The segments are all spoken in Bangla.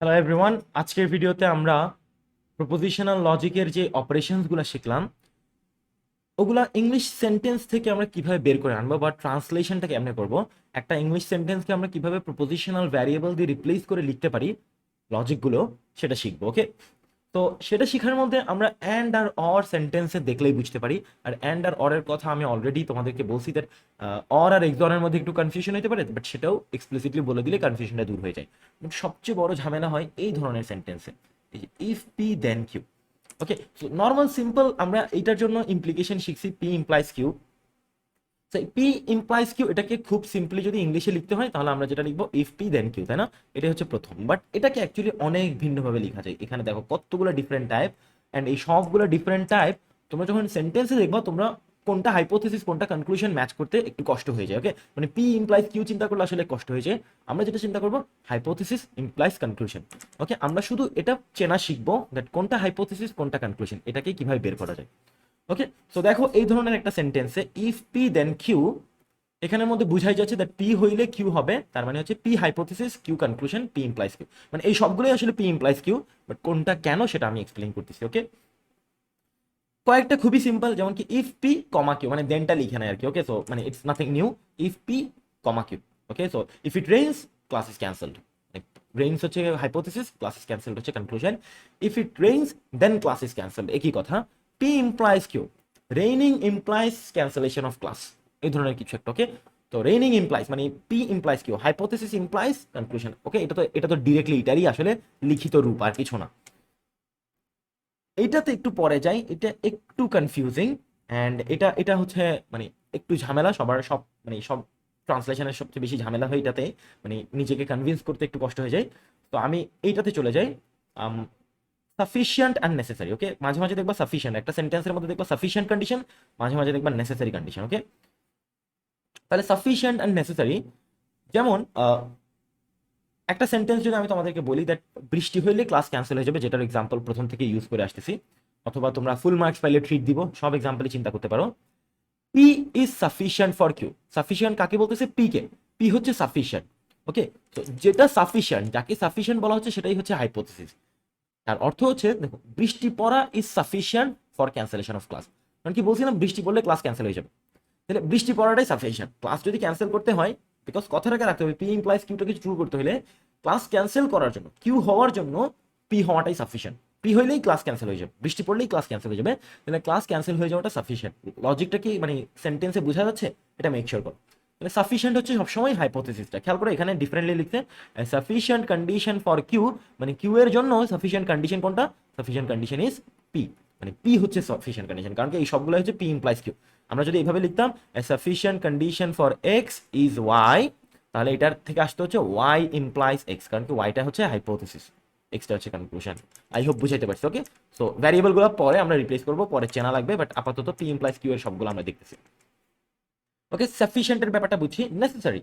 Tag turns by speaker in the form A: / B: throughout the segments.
A: হ্যালো এভরিওয়ান, আজকের ভিডিওতে আমরা প্রপোজিশনাল লজিকের যে অপারেশনসগুলো শিখলাম ওগুলা ইংলিশ সেন্টেন্স থেকে আমরা কিভাবে বের করে আনবো বা ট্রান্সলেশনটা কেমনে করব। একটা ইংলিশ সেন্টেন্সকে আমরা কিভাবে প্রপোজিশনাল ভ্যারিয়েবল দিয়ে রিপ্লেস করে লিখতে পারি লজিকগুলো, সেটা শিখবো। ওকে, তো সেটা শেখার মধ্যে আমরা অ্যান্ড আর অর সেন্টেন্সে দেখলেই বুঝতে পারি। আর অ্যান্ড আর অরের কথা আমি অলরেডি তোমাদেরকে বলছি দ্যাট অর আর এক্সরের মধ্যে একটু কনফিউশন হতে পারে, বাট সেটাও এক্সপ্লিসিটলি বলে দিলে কনফিউশনটা দূর হয়ে যায়। বাট সবচেয়ে বড় ঝামেলা হয় এই ধরনের সেন্টেন্সে, এই যে if P then Q. Okay, so normal simple আমরা এইটার জন্য ইমপ্লিকেশন শিখছি, P implies Q. P implies Q এটাকে খুব সিম্পলি যদি ইংলিশে লিখতে হয় তাহলে আমরা যেটা লিখবো ইফ পি দেন কিউ, তাই না? এটা হচ্ছে প্রথম, বাট এটাকে অ্যাকচুয়ালি অনেক ভিন্নভাবে লেখা যায়। এখানে দেখো কতগুলো ডিফারেন্ট টাইপ, অ্যান্ড এই সবগুলো ডিফারেন্ট টাইপ তোমরা যখন সেন্টেন্সে দেখবা তোমরা কোনটা হাইপোথেসিস কোনটা কনক্লুশন ম্যাচ করতে একটু কষ্ট হয়ে যায়। ওকে, মানে পি ইমপ্লাইজ কিউ চিন্তা করলে আসলে কষ্ট হয়ে যায়। আমরা যেটা চিন্তা করবো হাইপোথেসিস ইমপ্লাইজ কনক্লুশন। ওকে, আমরা শুধু এটা চেনা শিখবো দ্যাট কোনটা হাইপোথেসিস কোনটা কনক্লুশন, এটাকে কিভাবে বের করা যায়। ওকে, সো দেখো এই ধরনের একটা সেন্টেন্সে ইফ পি দেন কিউ, এখানের মধ্যে বুঝাই যাচ্ছে দ্যাট পি হইলে কিউ হবে, তার মানে হচ্ছে P hypothesis Q conclusion P implies Q, মানে এই সবগুলোই আসলে পি ইমপ্লাইজ কিউ, বাট কোনটা কেন সেটা আমি এক্সপ্লেইন করতেছি। ওকে, কয়েকটা খুবই সিম্পল, যেমন কি ইফ পি কমা কিউ, মানে দেনটা লিখে নেয় আর কি। ওকে, সো মানে it's nothing new. If P comma Q, okay, so if it rains class is cancelled. Rains হচ্ছে হাইপোথিসিস, ক্লাস ইজ ক্যান্সেলড হচ্ছে conclusion. If it rains then class is cancelled, একই কথা। P implies Q, raining implies cancellation of class, এই ধরনের কিছু একটা। ওকে, তো রেইনিং ইমপ্লাইজ মানে P implies Q, hypothesis implies conclusion. Okay, এটা তো ডিরেক্টলি এটারই আসলে লিখিত রূপ, আর কিছু না। এইটাতে একটু পরে যাই, এটা একটু কনফিউজিং, অ্যান্ড এটা এটা হচ্ছে মানে একটু ঝামেলা, সব মানে সব ট্রান্সলেশনের সবচেয়ে বেশি ঝামেলা হয় এটাতে, মানে নিজেকে কনভিন্স করতে একটু কষ্ট হয়ে যায়। তো আমি এইটাতে চলে যাই। Sufficient and necessary. ওকে, মাঝে মাঝে দেখবা সাফিসিয়েন্ট, একটা সেন্টেন্সের মধ্যে দেখবা সাফিসিয়েন্ট কন্ডিশন, মাঝে মাঝে দেখবা নেসেসারি কন্ডিশন। ওকে, তাহলে সাফিসিয়েন্ট অ্যান্ড নেসেসারি, যেমন একটা সেন্টেন্স যদি আমি তোমাদেরকে বলি দ্যাট বৃষ্টি হইলে ক্লাস ক্যান্সেল হয়ে যাবে, যেটার এক্সাম্পল প্রথম থেকে ইউজ করে আসতেছি, অথবা তোমরা ফুল মার্কস পাইলে ট্রিট দিব, সব এক্সাম্পলে চিন্তা করতে পারো। P is sufficient for Q. Sufficient কাকে বলতেছে? পি কে। পি হচ্ছে সাফিসিয়েন্ট। ওকে, তো যেটা সাফিসিয়েন্ট, যাকে সাফিসিয়েন্ট বলা হচ্ছে সেটাই হচ্ছে হাইপোথিসিস। তার অর্থ হচ্ছে দেখো, বৃষ্টি পড়া is sufficient for cancellation of class. কারণ কি বলছিলাম, বৃষ্টি পড়লে ক্লাস ক্যান্সেল হয়ে যাবে, তাহলে বৃষ্টি পড়াটাই সাফিসিয়েন্ট। ক্লাস যদি ক্যান্সেল করতে হয়, বিকজ কথাটাকে রাখতে হবে, পি ইমপ্লাইজ কিউটা কিছু ট্রু করতে হলে ক্লাস ক্যান্সেল করার জন্য, কিউ হওয়ার জন্য পি হওয়াটাই সাফিসিয়েন্ট। পি হইলেই ক্লাস ক্যান্সেল হয়ে যাবে, বৃষ্টি পড়লেই ক্লাস ক্যান্সেল হয়ে যাবে, তাহলে ক্লাস ক্যান্সেল হয়ে যাওয়াটা সাফিসিয়েন্ট। লজিকটা কি মানে সেন্টেন্সে বোঝা যাচ্ছে? এটা মেক শিওর করো। তাহলে সাফিসিয়েন্ট হচ্ছে সবসময় হাইপোথিসিসটা, খেয়াল করে এখানে ডিফারেন্টলি লিখতে, সাফিসিয়েন্ট কন্ডিশন ফর কিউ, মানে কিউ এর জন্য সাফিসিয়েন্ট কন্ডিশন কোনটা? সাফিসিয়েন্ট কন্ডিশন ইজ পি, মানে পি হচ্ছে সাফিসিয়েন্ট কন্ডিশন, কারণ কি এই সবগুলো হচ্ছে পি ইমপ্লাইজ কিউ। আমরা যদি এইভাবে লিখতাম sufficient condition for x is Y, তাহলে এটার থেকে আসতে হচ্ছে ওয়াই ইমপ্লাইজ এক্স, কারণ কি ওয়াইটা হচ্ছে হাইপোথিসিস, এক্সটা হচ্ছে কনক্লুশন। আই হোপ বুঝাইতে পারছি। ওকে, সো ভ্যারিয়েবলগুলো পরে আমরা রিপ্লেস করবো, পরে চেনা লাগবে, বাট আপাতত পি ইমপ্লাইজ কিউ এর সবগুলো আমরা দেখতেছি। ওকে, সাফিসিয়েন্টের ব্যাপারটা বুঝি। Necessary,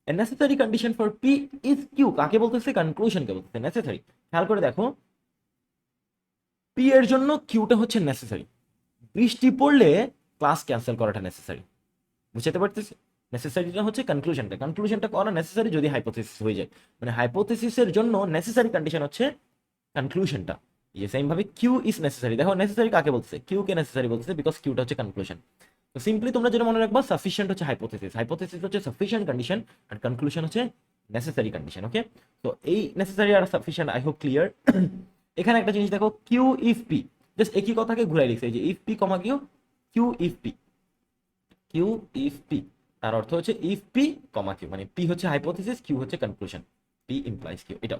A: necessary condition for P is Q কাকে বলতেছে? কনক্লুশনকে বলতেছে নেসেসারি। খেয়াল করে দেখো, পি এর জন্য কিউটা হচ্ছে নেসেসারি, বৃষ্টি পড়লে ক্লাস ক্যান্সেল করাটা নেসেসারি। বুঝতে পারতেছি? নেসেসারিটা হচ্ছে কনক্লুশনটা, কনক্লুশনটা করা নেসেসারি যদি হাইপোথিসিস হয়ে যায়, মানে হাইপোথিসিসের জন্য নেসেসারি কন্ডিশন হচ্ছে কনক্লুশনটা। এই যে সেম ভাবে কিউ ইজ নেসেসারি, দেখো নেসেসারি কাকে বলছে? কিউ কে নেসেসারি বলছে, বিকজ কিউটা হচ্ছে কনক্লুশন। তো সিম্পলি তোমরা যেটা মনে রাখবা, সাফিসিয়েন্ট হচ্ছে হাইপোথিসিস, হাইপোথিসিস হচ্ছে সাফিসিয়েন্ট কন্ডিশন, আর কনক্লুশন হচ্ছে নেসেসারি কন্ডিশন। ওকে, তো এই necessary R sufficient I hope clear. এখানে একটা জিনিস দেখো, কিউ ইফ পি, জাস্ট একই কথাকে ঘুরাই লিখছে, এই যে if P comma Q, Q if P, Q if P, তার অর্থ হচ্ছে ইফ পি কমা কিউ, মানে পি হচ্ছে হাইপোথিসিস, কিউ হচ্ছে কনক্লুশন, পি ইমপ্লাইজ কিউ। এটা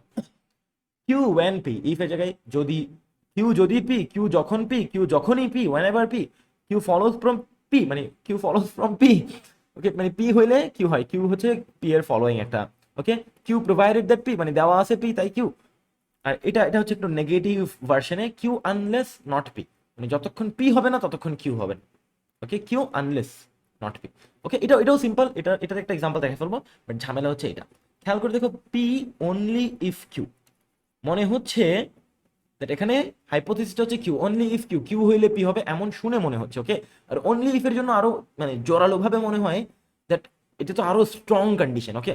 A: কিউ ওয়েন পি, ইফ এর জায়গায় যদি, কিউ যদি পি, কিউ যখন পি, কিউ যখনই P, whenever P, Q follows from P, মানে Q follows from P. Okay, মানে পি হইলে কিউ হয়, কিউ হচ্ছে পি এর ফলোইং একটা। ওকে, কিউ প্রোভাইডেড দ্যাট পি, মানে দেওয়া আছে পি তাই কিউ। আর এটা এটা হচ্ছে একটু নেগেটিভ ভার্সনে, কিউ আনলেস নট পি, মানে যতক্ষণ পি হবে না ততক্ষণ কিউ হবে না। ওকে, কিউ আনলেস নট পি। ওকে, এটাও সিম্পল, এটার একটা এক্সাম্পল দেখে ফেলবো, বাট ঝামেলা হচ্ছে এটা। খেয়াল করে দেখো, পি অনলি ইফ কিউ, মনে হচ্ছে দ্যাট এখানে হাইপোথিসিসটা হচ্ছে Q only if Q, Q হইলে পি হবে এমন শুনে মনে হচ্ছে। ওকে, আর অনলি ইফ এর জন্য আরো মানে জোরালো ভাবে মনে হয় দ্যাট এটা তো আরো strong condition. Okay,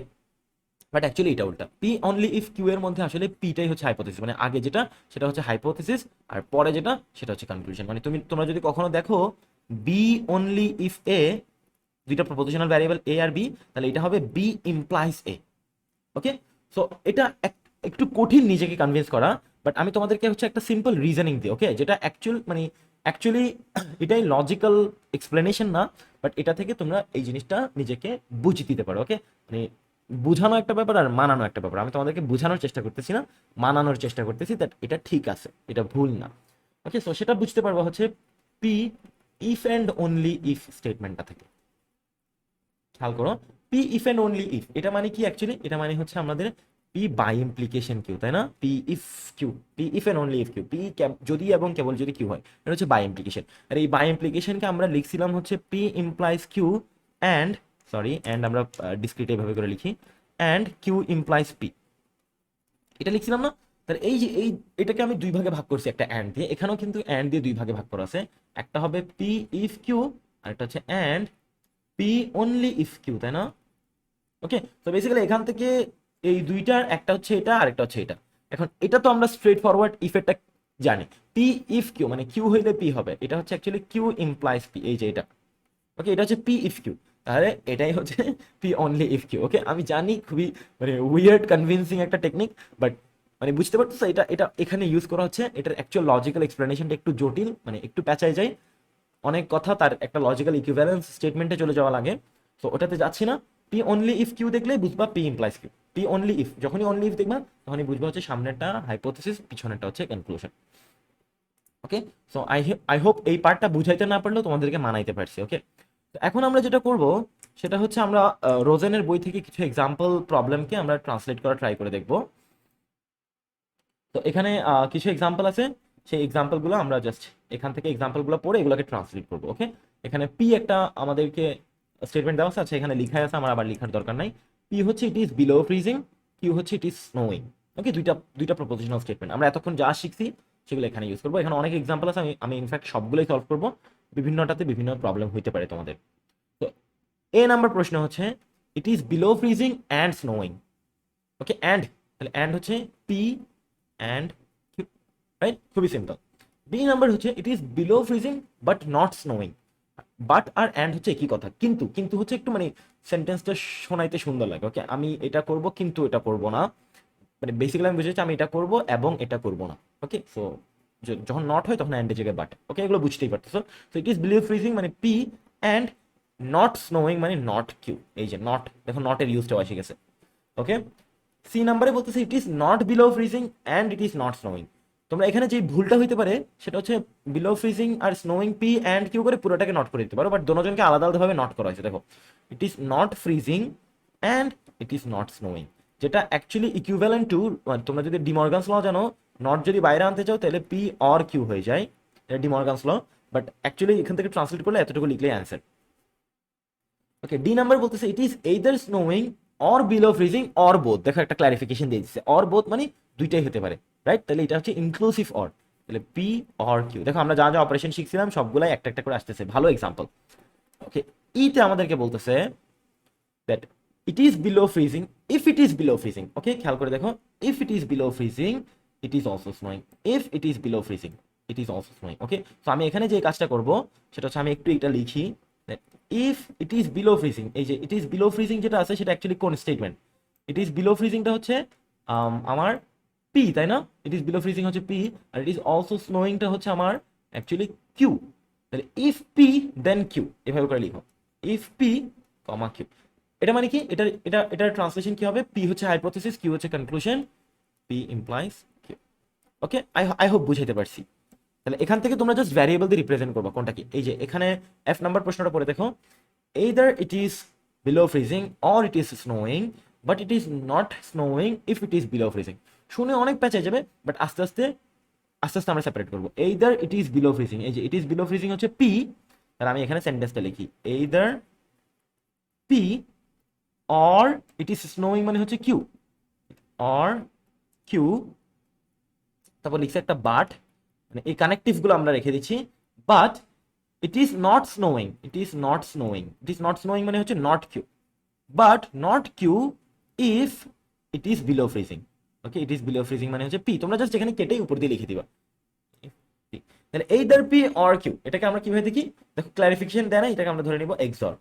A: but actually এটা উল্টা, পি অনলি ইফ কিউ এর মধ্যে আসলে পিটাই হচ্ছে হাইপোথিসিস, মানে আগে যেটা সেটা হচ্ছে হাইপোথিসিস, আর পরে যেটা সেটা হচ্ছে কনক্লুশন। মানে তোমরা যদি কখনো দেখো বি অনলি ইফ এ, দুইটা প্রপোজিশনাল ভ্যারিয়েবল এ আর বি, তাহলে এটা হবে B implies A. Okay, so এটা একটু কঠিন নিজেকে কনভিন্স করা, বাট আমি তোমাদেরকে হচ্ছে একটা সিম্পল রিজনিং দিই, ওকে, যেটা অ্যাকচুয়ালি এটাই লজিক্যাল এক্সপ্লেনেশন না, বাট এটা থেকে তোমরা এই জিনিসটা নিজেকে বুঝে দিতে পারো। ওকে, মানে বুঝানো একটা ব্যাপার আর মানানো একটা ব্যাপার। আমি তোমাদেরকে বোঝানোর চেষ্টা করতেছি না, মানানোর চেষ্টা করতেছি দ্যাট এটা ঠিক আছে, এটা ভুল না। ওকে, সো সেটা বুঝতে পারবো হচ্ছে P if and only if স্টেটমেন্টটা থেকে। খেয়াল করো, P if and only if, এটা মানে কি অ্যাকচুয়ালি? এটা মানে হচ্ছে আমাদের পি বাই ইমপ্লিকেশন কিউ, তাই না? P if Q, P if and only if Q, P যদি এবং কেবল যদি কিউ হয়, এটা হচ্ছে বাই ইমপ্লিকেশন। আর এই বাই ইমপ্লিকেশনকে আমরা লিখছিলাম হচ্ছে P implies Q and, sorry and আমরা ডিসক্রিট এইভাবে করে লিখি, অ্যান্ড কিউ ইমপ্লাইজ পি, এটা লিখছিলাম না? তাহলে এই যে এটাকে আমি দুই ভাগে ভাগ করছি একটা অ্যান্ড দিয়ে, এখানেও কিন্তু অ্যান্ড দিয়ে দুই ভাগে ভাগ করা আছে। একটা হবে পি ইফ কিউ, আর একটা হচ্ছে and P only if Q, তাই না? ওকে, তো বেসিক্যালি এখান থেকে এই দুইটার একটা হচ্ছে এটা আর একটা হচ্ছে এটা। এখন এটা তো আমরা স্ট্রেট ফরওয়ার্ড ইফেক্টটা জানি, পি ইফ কিউ মানে কিউ হইলে পি হবে, এটা হচ্ছে অ্যাকচুয়ালি কিউ ইমপ্লাইজ পি, এই যে এটা। ওকে, এটা হচ্ছে পি ইফ কিউ, তাহলে এটাই হচ্ছে পি অনলি ইফ কিউ। ওকে, আমি জানি খুবই মানে উইয়ার্ড কনভিন্সিং একটা টেকনিক, বাট মানে বুঝতে পারতেছো এটা এটা এখানে ইউজ করা হচ্ছে। এটার অ্যাকচুয়াল লজিক্যাল এক্সপ্লেনেশনটা একটু জটিল, মানে একটু প্যাঁচায় যায়, অনেক কথা তার একটা লজিক্যাল ইকুইভ্যালেন্স স্টেটমেন্টে চলে যাওয়া লাগে। তো ওটাতে যাচ্ছি না। পি অনলি ইফ কিউ দেখলে বুঝবা P implies Q. P only if, যখনই অনলি ইফ দেখবা তখনই বুঝবা হচ্ছে সামনেরটা হাইপোথিসিস, পিছনেরটা হচ্ছে conclusion. Okay, so I hope এই পার্টটা বুঝাইতে না পারলেও তোমাদেরকে মানাইতে পারছি। ওকে, তো এখন আমরা যেটা করব সেটা হচ্ছে আমরা রোজেনের বই থেকে কিছু এক্সাম্পল প্রবলেমকে আমরা ট্রান্সলেট করা ট্রাই করে দেখব। তো এখানে কিছু এক্সাম্পল আছে, সেই এক্সাম্পলগুলো আমরা জাস্ট এখান থেকে এক্সাম্পলগুলো পড়ে এগুলোকে ট্রান্সলেট করবো। ওকে, এখানে পি একটা আমাদেরকে স্টেটমেন্ট দেওয়া আছে, এখানে লিখাই আছে, আমার আবার লেখার দরকার নাই। পি হচ্ছে it is below freezing, Q হচ্ছে ইট ইজ স্নোয়িং। ওকে, দুইটা দুইটা প্রপোজিশনাল স্টেটমেন্ট আমরা এতক্ষণ যা শিখছি সেগুলো এখানে ইউজ করবো। এখানে অনেক এক্সাম্পল আছে, আমি আমি ইনফ্যাক্ট সবগুলোই সলভ করবো, বিভিন্নটাতে বিভিন্ন প্রবলেম হইতে পারে তোমাদের। তো এ নাম্বার প্রশ্ন হচ্ছে it is below freezing and snowing. Okay, and, তাহলে অ্যান্ড হচ্ছে পি অ্যান্ড কিউ, রাইট? খুবই সিম্পল। বি নাম্বার হচ্ছে it is below freezing but not snowing. But আর অ্যান্ড হচ্ছে একই কথা, কিন্তু কিন্তু হচ্ছে একটু মানে সেন্টেন্সটা শোনাইতে সুন্দর লাগে। ওকে, আমি এটা করব কিন্তু এটা করব না, মানে বেসিক্যালি আমি বুঝেছি আমি এটা করব এবং এটা করব না। ওকে, সো যখন নট হয় তখন অ্যান্ডের জায়গায় বাট। ওকে, এগুলো বুঝতেই পারতেছো। So it is below freezing মানে পি, অ্যান্ড নট স্নোয়িং মানে নট কিউ। এই যে নট, দেখো নটের ইউজটাও এসে গেছে। ওকে, সি নাম্বারে বলতেছে it is not below freezing and it is not snowing. তোমরা এখানে যে ভুলটা হইতে পারে সেটা হচ্ছে বিলো ফ্রিজিং আর স্নোয়িং পি অ্যান্ড কিউ করে পুরোটাকে নট করে দিতে পারো, বাট দুজনকে আলাদা আলাদাভাবে নট করা হয়েছে। দেখো, ইট is not freezing and it is not snowing, যেটা অ্যাকচুয়ালি ইকুইভ্যালেন্ট টু, তোমরা যদি ডিমর্গানস ল জানো, নট যদি বাইরে আনতে চাও তাহলে পি অর কিউ হয়ে যায়, এটা ডিমর্গানস ল, বাট অ্যাকচুয়ালি এখান থেকে ট্রান্সলেট করলে এতটুকু লিখলেই অ্যান্সার। ওকে, ডি নাম্বার বলতেছে it is either snowing or below freezing or both. দেখো একটা ক্লারিফিকেশন দিয়ে দিচ্ছে, অর বোথ মানে দুইটাই হতে পারে, রাইট? তাহলে এটা হচ্ছে ইনক্লুসিভ অর, তাহলে পি অর কিউ। দেখো আমরা যা যা অপারেশন শিখছিলাম সবগুলাই একটা একটা করে আসতেছে, ভালো এক্সাম্পল। ওকে, ইতে আমাদেরকে বলতেছে that it is below freezing if it is below freezing. Okay, খেয়াল করে দেখো, if it is below freezing it is also snowing, if it is below freezing it is also snowing. Okay, তো আমি এখানে যে কাজটা করব সেটা হচ্ছে আমি একটু এটা লিখি, if it is below freezing, এই যে ইট ইজ বিলো ফ্রিজিং যেটা আছে সেটা অ্যাকচুয়ালি কোন স্টেটমেন্ট? ইট ইজ বিলো ফ্রিজিংটা হচ্ছে আমার পি, তাই না? ইট ইজ বিলো ফ্রিজিং হচ্ছে পি, আর ইট ইজ অলসো স্নোয়িংটা হচ্ছে আমার অ্যাকচুয়ালি কিউ। তাহলে ইফ পি দেন কিউ, এভাবে করে লিখো, ইফ পি কমা কিউ। এটা মানে কি, এটার ট্রান্সলেশন কি হবে? পি হচ্ছে হাইপোথিসিস, কিউ হচ্ছে conclusion, P implies Q. Okay, I hope বুঝাইতে পারছি। তাহলে এখান থেকে তোমরা জাস্ট ভ্যারিয়েবল দিয়ে রিপ্রেজেন্ট করবা কোনটা কি। এই যে এখানে এফ নাম্বার প্রশ্নটা পড়ে দেখো, either it is below freezing or it is snowing but it is not snowing if it is below freezing। শুনে অনেক প্যাচে যাবে, বাট আস্তে আস্তে আস্তে আস্তে আমরা সেপারেট করবো। either it is below freezing, এই যে it is below freezing হচ্ছে পি, তাহলে আমি এখানে সেন্টেন্সটা লিখি either P or it is snowing মানে হচ্ছে কিউ, or কিউ, তারপর লিখছে একটা বাট, মানে এই কানেকটিভ গুলো আমরা রেখে দিচ্ছি। But it is not snowing, it is not snowing, it is not snowing মানে হচ্ছে not Q, but not Q if it is below freezing. Okay, it is below freezing মানে হচ্ছে পি, তোমরা জাস্ট এখানে কেটেই উপর দিয়ে লিখে দিবা। তাহলে এইদার পি অর কিউ, এটাকে আমরা কিভাবে দেখি দেখো, ক্লারিফিকেশন দেয় না, এটাকে আমরা ধরে নিব XOR,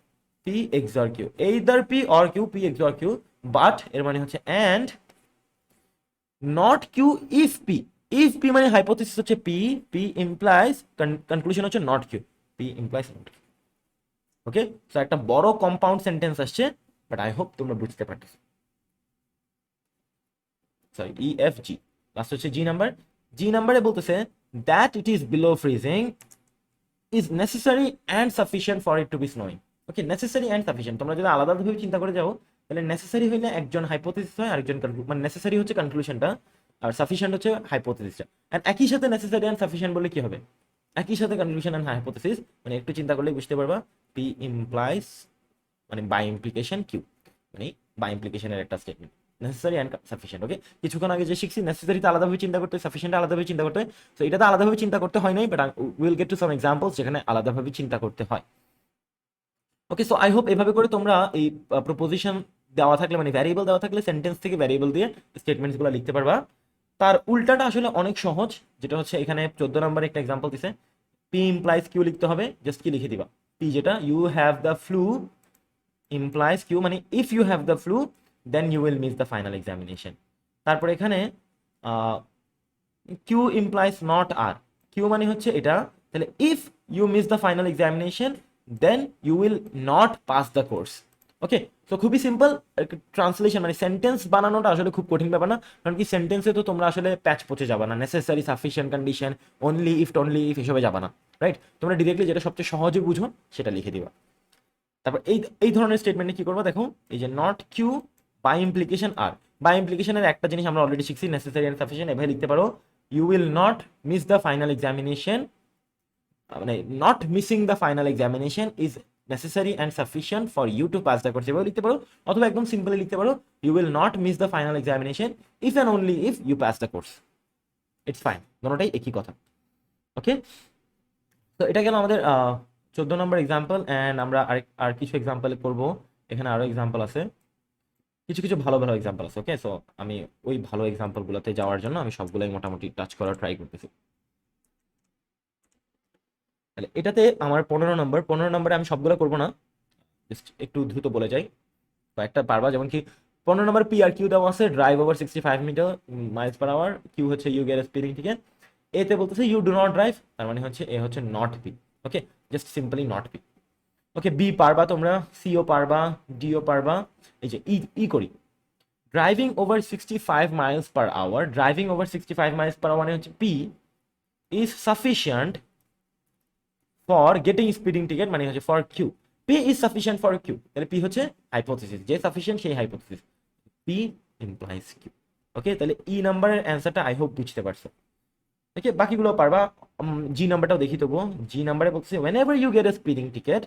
A: P XOR Q, either P or Q, P XOR Q, but এর মানে হচ্ছে and not Q if P, if P মানে হাইপোথিসিস হচ্ছে পি, পি ইমপ্লাইজ কনক্লুশন হচ্ছে not Q, P implies not Q. Okay, so একটা বড় কম্পাউন্ড সেন্টেন্স আসছে, বাট আই হোপ তোমরা বুঝতে পারতেছো। Sorry, E F G, last হচ্ছে জি নাম্বার। জি নাম্বারে বলতেছে that it is below freezing is necessary and sufficient for it to be snowing. Okay, necessary and sufficient, তোমরা যদি আলাদাভাবে চিন্তা করে যাও তাহলে নেসেসারি হইলে একজন হাইপোথিসিস হয়, আরেকজন মানে নেসেসারি হচ্ছে কনক্লুশনটা, আর সাফিসিয়েন্ট হচ্ছে হাইপোথিসিসটা। এন্ড একই সাথে নেসেসারি অ্যান্ড সাফিসিয়েন্ট বলে কি হবে, একই সাথে কনক্লুশন অ্যান্ড হাইপোথিসিস, মানে একটু চিন্তা করলেই বুঝতে পারবা, পি ইমপ্লাইজ মানে বাই ইমপ্লিকেশন কিউ, মানে বাই ইমপ্লিকেশনের একটা স্টেটমেন্ট, নেসেসারি অ্যান্ড সাফিসিয়েন্ট। ওকে, কিছুক্ষণ আগে যে শিখছি নেসেসারিতে আলাদাভাবে চিন্তা করতে হয়, সাফিসিয়েন্ট আলাদাভাবে চিন্তা করতে হয়, তো এটাতে আলাদাভাবে চিন্তা করতে হয় নাই, but will get to some examples যেখানে আলাদাভাবে চিন্তা করতে হয়। ওকে, সো আই হোপ এভাবে করে তোমরা এই প্রপোজিশন দেওয়া থাকলে মানে ভ্যারিয়েবল দেওয়া থাকলে সেন্টেন্স থেকে ভ্যারিয়েবল দিয়ে স্টেটমেন্টসগুলো লিখতে পারবা। তার উল্টাটা আসলে অনেক সহজ, যেটা হচ্ছে এখানে 14 নম্বরে একটা এক্সাম্পল দিছে, পি ইমপ্লাইজ কিউ লিখতে হবে, জাস্ট কি লিখে দিবা, পি যেটা you have the flu implies Q, মানে if you have the flu then you will miss the final examination. তারপর এখানে Q implies not R, Q মানে হচ্ছে এটা, তাহলে if you miss the final examination then you will not pass the course. Okay, তো খুবই সিম্পল ট্রান্সলেশন, মানে সেন্টেন্স বানানোটা আসলে খুব কঠিন ব্যাপার না, কারণ কি সেন্টেন্সে তো তোমরা আসলে প্যাচ পচে যাবা না, necessary sufficient condition only if এসবে যাবা না, রাইট? তোমরা ডিরেক্টলি যেটা সবচেয়ে সহজে বুঝো সেটা লিখে দিবা। তারপর এই এই ধরনের স্টেটমেন্টে কি করবো দেখো, এই যে not Q by implication R, by ইমপ্লিকেশনের একটা জিনিস আমরা অলরেডি শিখছি, নেসেসারি এন্ড সাফিসিয়েন্ট, এভাবে লিখতে পারো you will not miss the final examination, মানে not missing the final examination is necessary and sufficient for you to pass the course, এভাবে লিখতে পারো, অথবা একদম সিম্পলি লিখতে পারো you will not miss the final examination if and only if you pass the course, it's fine, দুটোটাই একই কথা। ওকে, তো এটা গেল আমাদের 14 নম্বর এক্সাম্পল, অ্যান্ড আমরা আর কিছু এক্সাম্পল করবো, এখানে আরো এক্সাম্পল আছে, কিছু কিছু ভালো ভালো এক্সাম্পল আছে। ওকে, সো আমি ওই ভালো এক্সাম্পলগুলোতে যাওয়ার জন্য আমি সবগুলোই মোটামুটি টাচ করার ট্রাই করতেছি। তাহলে এটাতে আমার 15 নম্বরে আমি সবগুলো করবো না, জাস্ট একটু দ্রুত বলে যাই, কয়েকটা পারবা, যেমন কি 15 নম্বর পি আর কিউ দেওয়া আছে, drive over 65 meter miles per hour, Q হচ্ছে ইউ গেট স্পিডিং টিকেট, এতে বলতেছে ইউ ডু নট ড্রাইভ, তার মানে হচ্ছে এ হচ্ছে not P. Okay, just simply not P. Okay, B পারবা তোমরা, সিও পারবা, ডিও পারবা। এই যে ই করি, driving over 65 miles per hour, driving over 65 miles per hour মানে হচ্ছে P is sufficient for getting speeding ticket, মানে হচ্ছে for Q, P is sufficient for Q, তাহলে পি হচ্ছে হাইপোথিসিস, যে সাফিসিয়েন্ট সেই hypothesis, P implies Q. Okay, তাহলে ই নাম্বারের অ্যান্সারটা আই হোপ বুঝতে পারছো। ওকে, বাকিগুলো পারবা। জি নাম্বারটাও দেখি তবু, জি নাম্বারে বলছে whenever you get a speeding ticket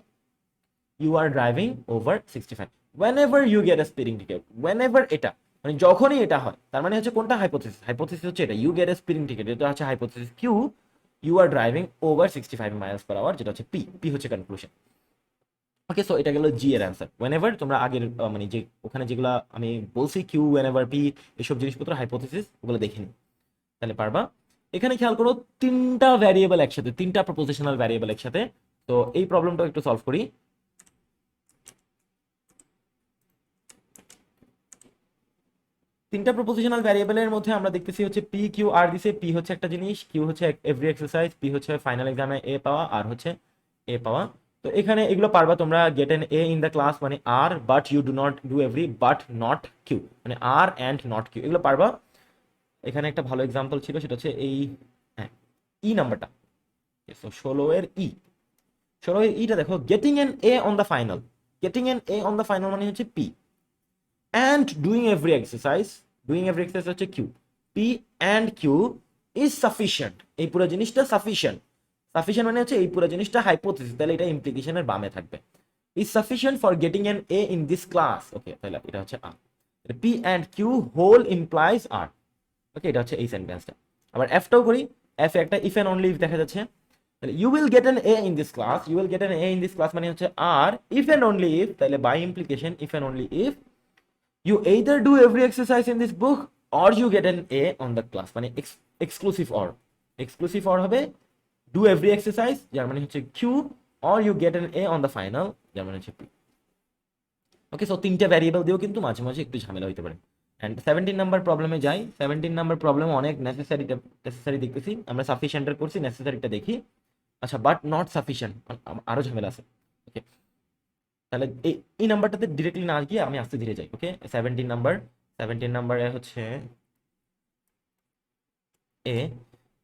A: you are driving over 65, whenever you get a speeding ticket, whenever এটা মানে যখনই এটা হয়, তার মানে হচ্ছে কোনটা হাইপোথিসিস, হাইপোথিসিস হচ্ছে এটা, you get a speeding ticket, এটা হচ্ছে hypothesis, Q you are driving over 65 miles per hour, যেটা হচ্ছে পি, পি হচ্ছে কনক্লুশন। ওকে, সো এটা গেল জি এর অ্যান্সার। whenever তোমরা আগের মানে যে ওখানে যেগুলো আমি বলছি কিউ whenever পি এসব জিনিসপত্র হাইপোথিসিস, ওগুলো দেখে নিই, তাহলে পারবা। এখানে খেয়াল করো, তিনটা ভ্যারিয়েবল একসাথে, তিনটা প্রপোজিশনাল ভ্যারিয়েবল একসাথে, তো এই প্রবলেমটা একটু সলভ করি। তিনটা প্রপোজিশনাল ভ্যারিয়েবলের মধ্যে আমরা দেখতেছি হচ্ছে পি কিউ আর দিছে, পি হচ্ছে একটা জিনিস, কিউ হচ্ছে এভরি এক্সারসাইজ, পি হচ্ছে ফাইনাল এক্সামে এ পাওয়া, আর হচ্ছে এ পাওয়া। তো এখানে এগুলো পারবা তোমরা, get an A in the class মানে r, but you do not do every, but not q মানে আর অ্যান্ড নট কিউ, এগুলো পারবা। এখানে একটা ভালো এক্সাম্পল ছিল, সেটা হচ্ছে এই, হ্যাঁ, ই নাম্বারটা, 16 এর ই, 16 এর ইটা দেখো, getting an A on the final, getting an A on the final মানে হচ্ছে P, and doing every exercise, doing every exercise হচ্ছে q, p and q is sufficient, এই পুরো জিনিসটা সাফিসিয়েন্ট, সাফিসিয়েন্ট মানে হচ্ছে এই পুরো জিনিসটা হাইপোথিসিস, তাহলে এটা ইমপ্লিকেশনের বামে থাকবে, is sufficient for getting an A in this class. Okay, তাহলে এটা হচ্ছে r, p and q whole implies r. Okay, এটা হচ্ছে এই সেন্টেন্সটা। আবার এফটাও করি, এফ একটা ইফ এন্ড অনলি ইফ দেখা যাচ্ছে, তাহলে you will get an A in this class, you will get an A in this class মানে হচ্ছে আর, ইফ এন্ড অনলি ইফ, তাহলে by implication if and only if you either do every exercise in this book or you get an A on the class, মানে এক্সক্লুসিভ অর হবে ডু এভরি এক্সারসাইজ যার মানে হচ্ছে Q, or you get an A on the final যার মানে হচ্ছে পি। ওকে, সো তিনটে ভ্যারিয়েবল দিয়েও কিন্তু মাঝে মাঝে একটু ঝামেলা হতে পারে। অ্যান্ড 17 নাম্বার প্রবলেমে যাই। 17 নাম্বার প্রবলেম অনেক নেসেসারি দেখতেছি আমরা, সাফিসিয়েন্টের করছি, নেসেসারিটা দেখি। আচ্ছা, বাট নট সাফিসিয়েন্ট, আরো ঝামেলা আছে। ওকে, তাহলে এই নাম্বারটাতে ডিরেক্টলি না গিয়ে আমি আস্তে ধীরে যাই। ওকে, 17 নাম্বারে হচ্ছে এ,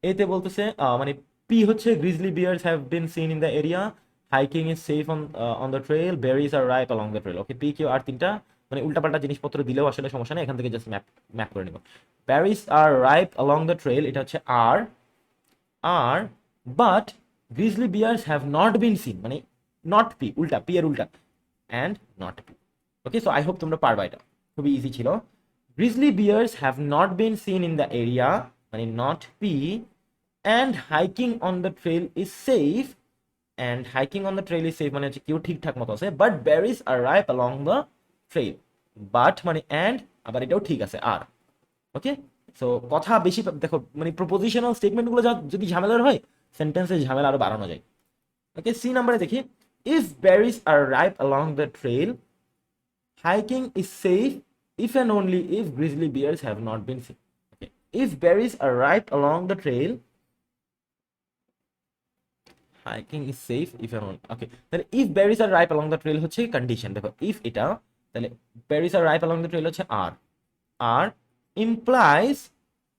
A: এতে বলতেছে মানে পি হচ্ছে grizzly bears have been seen in the area, hiking is safe on the trail, berries are ripe along the trail. Okay, p q r তিনটা মানে উল্টাপাল্টা জিনিসপত্র দিলেও আসলে সমস্যা নেই, এখান থেকে জাস্ট ম্যাপ করে নেব। Berries are ripe along the trail, এটা হচ্ছে r, but grizzly bears have not been seen, মানে নট পি, উল্টা, পি এর উল্টা, and not P. Okay, so I hope তোমরা পারবা, এটা খুবই ইজি ছিল। Grizzly bears have not been seen in the area মানে not p, and hiking on the trail is safe, and hiking on the trail is safe মানে হচ্ছে কেউ ঠিকঠাক মতো আছে, but berries are ripe along the trail, but মানে অ্যান্ড, আবার এটাও ঠিক আছে আর। ওকে, সো কথা বেশি দেখো, মানে প্রপোজিশনাল স্টেটমেন্টগুলো যদি ঝামেলার হয়, সেন্টেন্সের ঝামেলা আরো বাড়ানো যায়। ওকে, সি নাম্বারে দেখি, if berries are ripe along the trail, hiking is safe if and only if grizzly bears have not been seen. Okay. If berries are ripe along the trail, hiking is safe if and only. Okay. তাহলে if berries are ripe along the trail হচ্ছে কন্ডিশন। দেখো if এটা, তাহলে berries are ripe along the trail হচ্ছে আর implies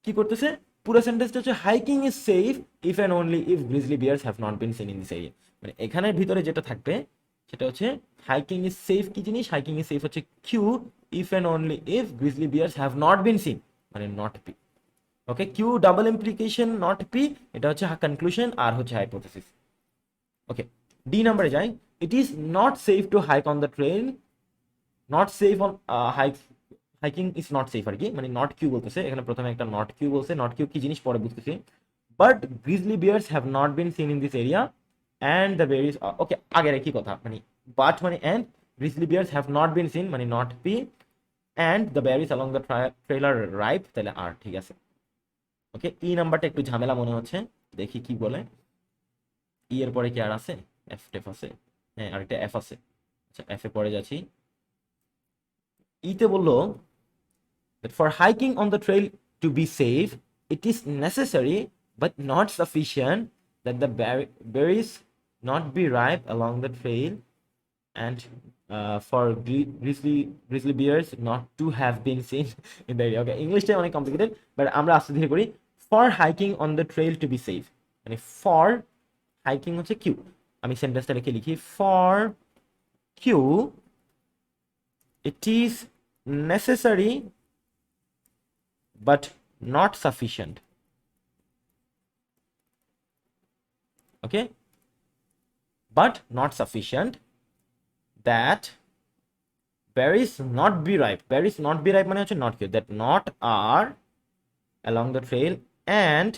A: কি করতেছে, পুরো সেন্টেন্সটা হচ্ছে hiking is safe if and only if grizzly bears have not been seen in this area. মানে এখানের ভিতরে যেটা থাকবে সেটা হচ্ছে হাইকিং ইজ সেফ, কি জিনিস, হাইকিং ইজ সেফ হচ্ছে q, if and only if grizzly bears have not been seen মানে not P. Okay, q double implication not p, এটা হচ্ছে কনক্লুশন আর হচ্ছে হাইপোথেসিস। ওকে, ডি নাম্বারে যাই, it is not safe to hike on the trail, not safe on hiking is not safe আর কি, মানে নট কিউ বলতেছে এখানে, প্রথমে একটা নট কিউ বলছে, নট কিউ কি জিনিস পরে বুঝতেছি, but grizzly bears have not been seen in this area and the berries. Okay, আগের একই কথা, মানে বাট মানে and, grizzly bears have not been seen মানে not p, and the berries along the trailer ripe, তাহলে আর, ঠিক আছে। ওকে, ই নাম্বারটা একটু ঝামেলা মনে হচ্ছে, দেখি কি বলে। ই এর পরে কি আর আছে, এফ টেফ আছে, হ্যাঁ আরেকটা এফ আছে। আচ্ছা, এফ এ পরে যাচ্ছি। ইতে বললো that for hiking on the trail to be safe, it is necessary but not sufficient that the berries not be ripe along the trail, and for grizzly bears not to have been seen in the area. Okay, Englishটা অনেক complicated, but আমরা আস্তে ধীরে করি। For hiking on the trail to be safe, মানে for hiking হচ্ছে কিউ, আমি সেন্টেন্সটা লিখি for Q it is necessary but not sufficient. Okay, but not sufficient that berries not be ripe, berries not be ripe মানে হচ্ছে not Q, that not are along the trail, and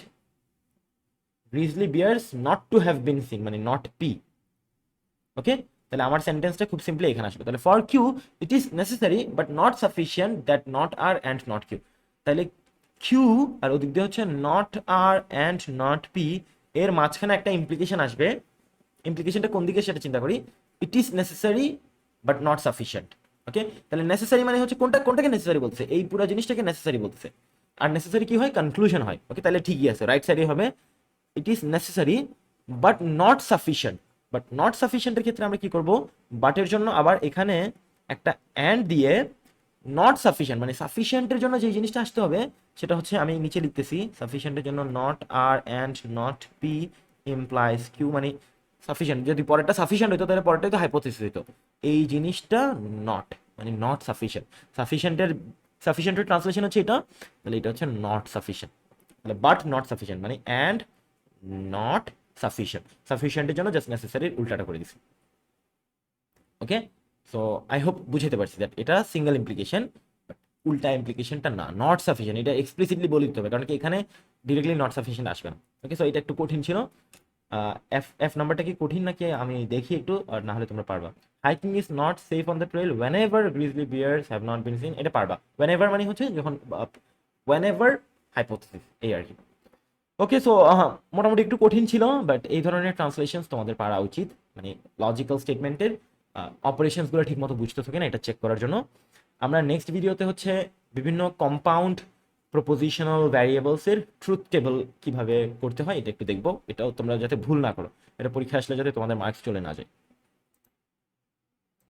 A: grizzly bears not to have been seen মানে not P. ওকে, তাহলে আমার সেন্টেন্সটা খুব সিম্পলি এখানে আসবে। তাহলে for Q it is necessary but not sufficient that not R and not Q, তাহলে কিউ আর ওদিক দিয়ে হচ্ছে not R and not P, এর মাঝখানে একটা ইমপ্লিকেশন আসবে। ইমপ্লিকেশনটা কোন দিকে সেটা চিন্তা করি, it is necessary but not sufficient. Okay, তাহলে নেসেসারি মানে হচ্ছে কোনটাকে নেসেসারি বলছে, এই পুরো জিনিসটাকে নেসেসারি বলতেছে, আর নেসেসারি কি হয়, কনক্লুশন হয়। ওকে, তাহলে ঠিকই আছে, রাইট সাইডে হবে it is necessary but not sufficient. But not সাফিসিয়েন্টের ক্ষেত্রে আমরা কি করব, বাটের জন্য আবার এখানে একটা অ্যান্ড দিয়ে নট সাফিসিয়েন্ট মানে সাফিসিয়েন্টের জন্য যে জিনিসটা আসতে হবে সেটা হচ্ছে, আমি নিচে লিখতেছি, সাফিসিয়েন্টের জন্য not R and not P implies Q, মানে সাফিসিয়েন্ট, যদি পরেরটা সাফিসিয়েন্ট হইতো তাহলে পরেরটাই তো হাইপোথিসিস হইতো, এই জিনিসটা নট মানে নট সাফিসিয়েন্ট, সাফিসিয়েন্টের ট্রান্সলেশন হচ্ছে এটা, তাহলে এটা হচ্ছে নট সাফিসিয়েন্ট, তাহলে বাট নট সাফিসিয়েন্ট মানে অ্যান্ড নট সাফিসিয়েন্টের জন্য জাস্ট নেসেসারি উল্টাটা করে দিছি। ওকে, সো আই হোপ বুঝাতে পারছি দ্যাট এটা সিঙ্গেল ইমপ্লিকেশন, বাট উল্টা ইমপ্লিকেশনটা না, নট সাফিসিয়েন্ট, এটা এক্সপ্লিসিটলি বলে দিতে হবে, কারণ কি এখানে ডিরেক্টলি নট সাফিসিয়েন্ট আসবে না। ওকে, সো এটা একটু কঠিন ছিল। এফ এফ নাম্বারটা কি কঠিন নাকি আমি দেখি একটু, আর না হলে তোমরা পারবা। Hiking is not safe on the trail whenever grizzly bears have not been seen, এটা পারবা। ওয়েন এভার মানে হচ্ছে যখন, ওয়েন এভার হাইপোথিসিস, এই আর কি। ওকে, সো মোটামুটি একটু কঠিন ছিল, বাট এই ধরনের ট্রান্সলেশনস তোমাদের পারা উচিত, মানে লজিক্যাল স্টেটমেন্টের অপারেশনসগুলো ঠিক মতো বুঝতেছো কিনা এটা চেক করার জন্য। আমরা নেক্সট ভিডিওতে হচ্ছে বিভিন্ন কম্পাউন্ড প্রপোজিশনাল ভ্যারিয়েবলসের ট্রুথ টেবল কিভাবে করতে হয় এটা একটু দেখবো, এটাও তোমরা যাতে ভুল না করো, এটা পরীক্ষা আসলে যাতে তোমাদের মার্কস চলে না যায়।